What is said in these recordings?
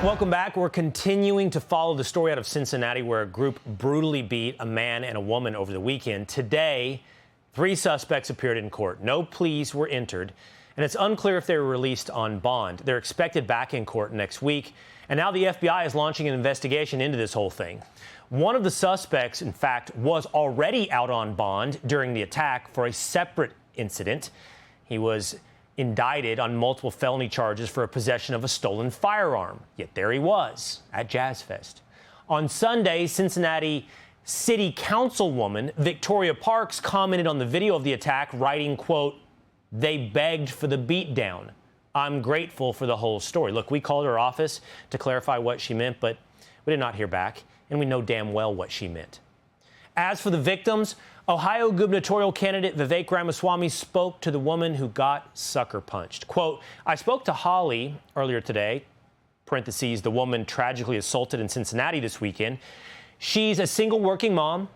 Welcome back. We're continuing to follow the story out of Cincinnati where a group brutally beat a man and a woman over the weekend. Today, 3 suspects appeared in court. No pleas were entered, and it's unclear if they were released on bond. They're expected back in court next week, and now the FBI is launching an investigation into this whole thing. One of the suspects, in fact, was already out on bond during the attack for a separate incident. He was indicted on multiple felony charges for a possession of a stolen firearm. Yet there he was at Jazz Fest. On Sunday, Cincinnati City Councilwoman Victoria Parks commented on the video of the attack, writing, quote, "They begged for the beatdown. I'm grateful for the whole story." Look, we called her office to clarify what she meant, but we did not hear back, and we know damn well what she meant. As for the victims, Ohio gubernatorial candidate Vivek Ramaswamy spoke to the woman who got sucker punched. Quote, "I spoke to Holly earlier today," parentheses, the woman tragically assaulted in Cincinnati this weekend. "She's a single working mom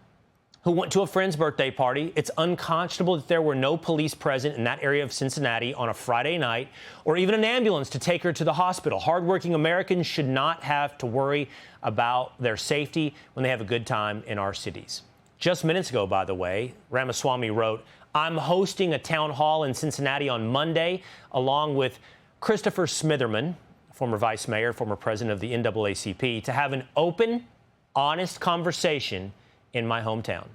who went to a friend's birthday party. It's unconscionable that there were no police present in that area of Cincinnati on a Friday night or even an ambulance to take her to the hospital. Hardworking Americans should not have to worry about their safety when they have a good time in our cities." Just minutes ago, by the way, Ramaswamy wrote, "I'm hosting a town hall in Cincinnati on Monday, along with Christopher Smitherman, former vice mayor, former president of the NAACP, to have an open, honest conversation in my hometown."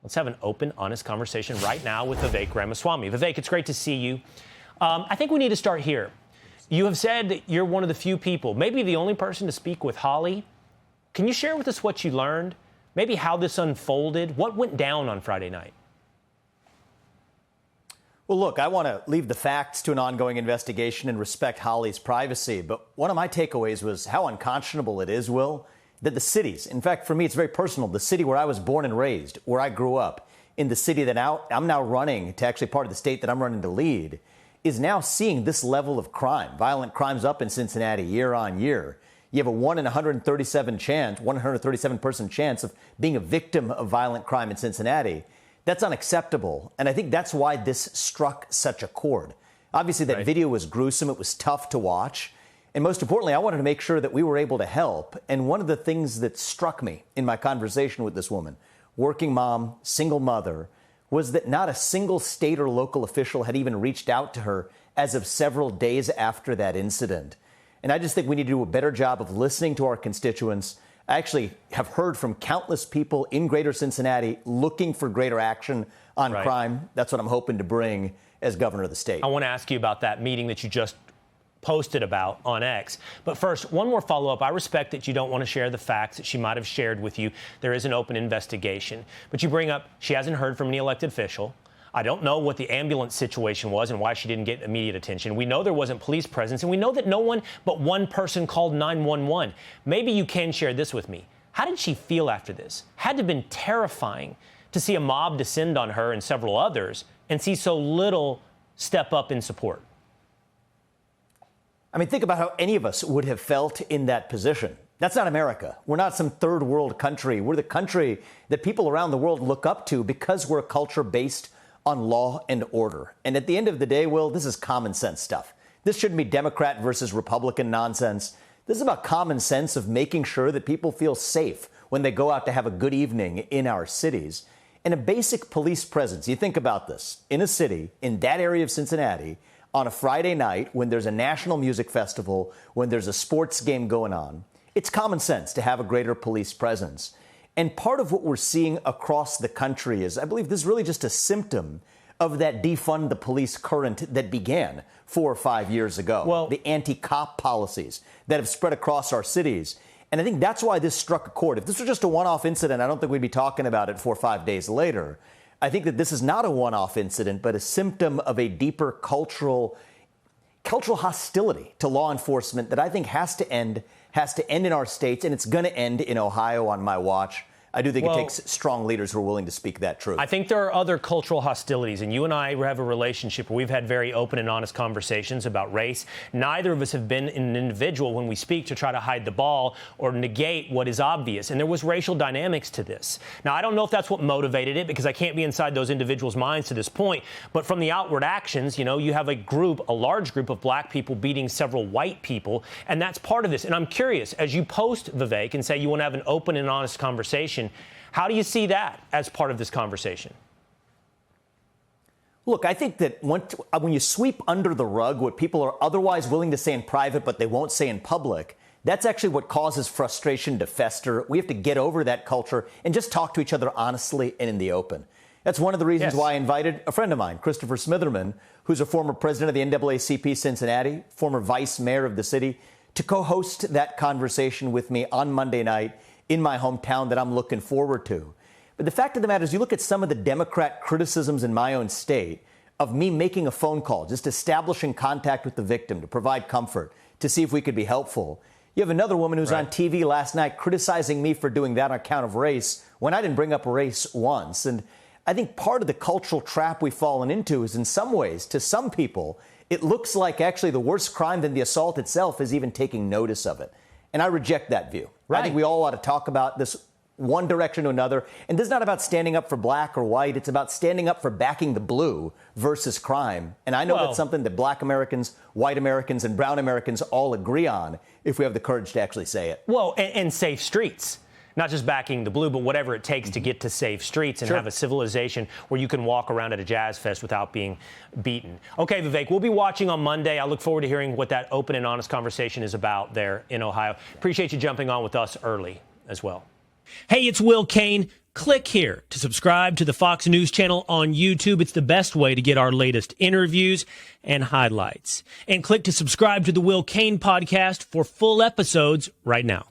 Let's have an open, honest conversation right now with Vivek Ramaswamy. Vivek, it's great to see you. I think we need to start here. You have said that you're one of the few people, maybe the only person to speak with Holly. Can you share with us what you learned? Maybe how this unfolded? What went down on Friday night? Well, look, I want to leave the facts to an ongoing investigation and respect Holly's privacy. But one of my takeaways was how unconscionable it is, Will, that the cities, in fact, for me, it's very personal, the city where I was born and raised, where I grew up, in the city that I'm now running to actually part of the state that I'm running to lead, is now seeing this level of crime, violent crimes up in Cincinnati year on year. You have a 1 in 137 person chance of being a victim of violent crime in Cincinnati. That's unacceptable. And I think that's why this struck such a chord. Obviously, that video was gruesome. It was tough to watch. And most importantly, I wanted to make sure that we were able to help. And one of the things that struck me in my conversation with this woman, working mom, single mother, was that not a single state or local official had even reached out to her as of several days after that incident. And I just think we need to do a better job of listening to our constituents. I actually have heard from countless people in greater Cincinnati looking for greater action on crime. That's what I'm hoping to bring as governor of the state. I want to ask you about that meeting that you just posted about on X. But first, one more follow-up. I respect that you don't want to share the facts that she might have shared with you. There is an open investigation. But you bring up she hasn't heard from any elected official. I don't know what the ambulance situation was and why she didn't get immediate attention. We know there wasn't police presence, and we know that no one but one person called 911. Maybe you can share this with me. How did she feel after this? Had to have been terrifying to see a mob descend on her and several others and see so little step up in support. I mean, think about how any of us would have felt in that position. That's not America. We're not some third world country. We're the country that people around the world look up to because we're a culture based on law and order. And at the end of the day, Will, this is common sense stuff. This shouldn't be Democrat versus Republican nonsense. This is about common sense of making sure that people feel safe when they go out to have a good evening in our cities. And a basic police presence. You think about this. In a city, in that area of Cincinnati, on a Friday night when there's a national music festival, when there's a sports game going on, it's common sense to have a greater police presence. And part of what we're seeing across the country is, I believe this is really just a symptom of that defund the police current that began 4 or 5 years ago. Well, the anti-cop policies that have spread across our cities. And I think that's why this struck a chord. If this was just a one-off incident, I don't think we'd be talking about it 4 or 5 days later. I think that this is not a one-off incident, but a symptom of a deeper cultural hostility to law enforcement that I think has to end in our states, and it's going to end in Ohio on my watch. I do think it takes strong leaders who are willing to speak that truth. I think there are other cultural hostilities, and you and I have a relationship where we've had very open and honest conversations about race. Neither of us have been an individual when we speak to try to hide the ball or negate what is obvious. And there was racial dynamics to this. Now, I don't know if that's what motivated it, because I can't be inside those individuals' minds to this point. But from the outward actions, you know, you have a large group of black people beating several white people, and that's part of this. And I'm curious, as you post, Vivek, and say you want to have an open and honest conversation, how do you see that as part of this conversation? Look, I think that when you sweep under the rug what people are otherwise willing to say in private but they won't say in public, that's actually what causes frustration to fester. We have to get over that culture and just talk to each other honestly and in the open. That's one of the reasons why I invited a friend of mine, Christopher Smitherman, who's a former president of the NAACP Cincinnati, former vice mayor of the city, to co-host that conversation with me on Monday night in my hometown that I'm looking forward to. But the fact of the matter is, you look at some of the Democrat criticisms in my own state of me making a phone call, just establishing contact with the victim to provide comfort, to see if we could be helpful. You have another woman who's on TV last night criticizing me for doing that on account of race when I didn't bring up race once. And I think part of the cultural trap we've fallen into is, in some ways, to some people, it looks like actually the worst crime than the assault itself is even taking notice of it. And I reject that view. I think we all ought to talk about this one direction to another. And this is not about standing up for black or white. It's about standing up for backing the blue versus crime. And I know that's something that black Americans, white Americans, and brown Americans all agree on if we have the courage to actually say it. Well, and safe streets. Not just backing the blue, but whatever it takes to get to safe streets and have a civilization where you can walk around at a jazz fest without being beaten. Okay, Vivek, we'll be watching on Monday. I look forward to hearing what that open and honest conversation is about there in Ohio. Appreciate you jumping on with us early as well. Hey, it's Will Cain. Click here to subscribe to the Fox News channel on YouTube. It's the best way to get our latest interviews and highlights. And click to subscribe to the Will Cain podcast for full episodes right now.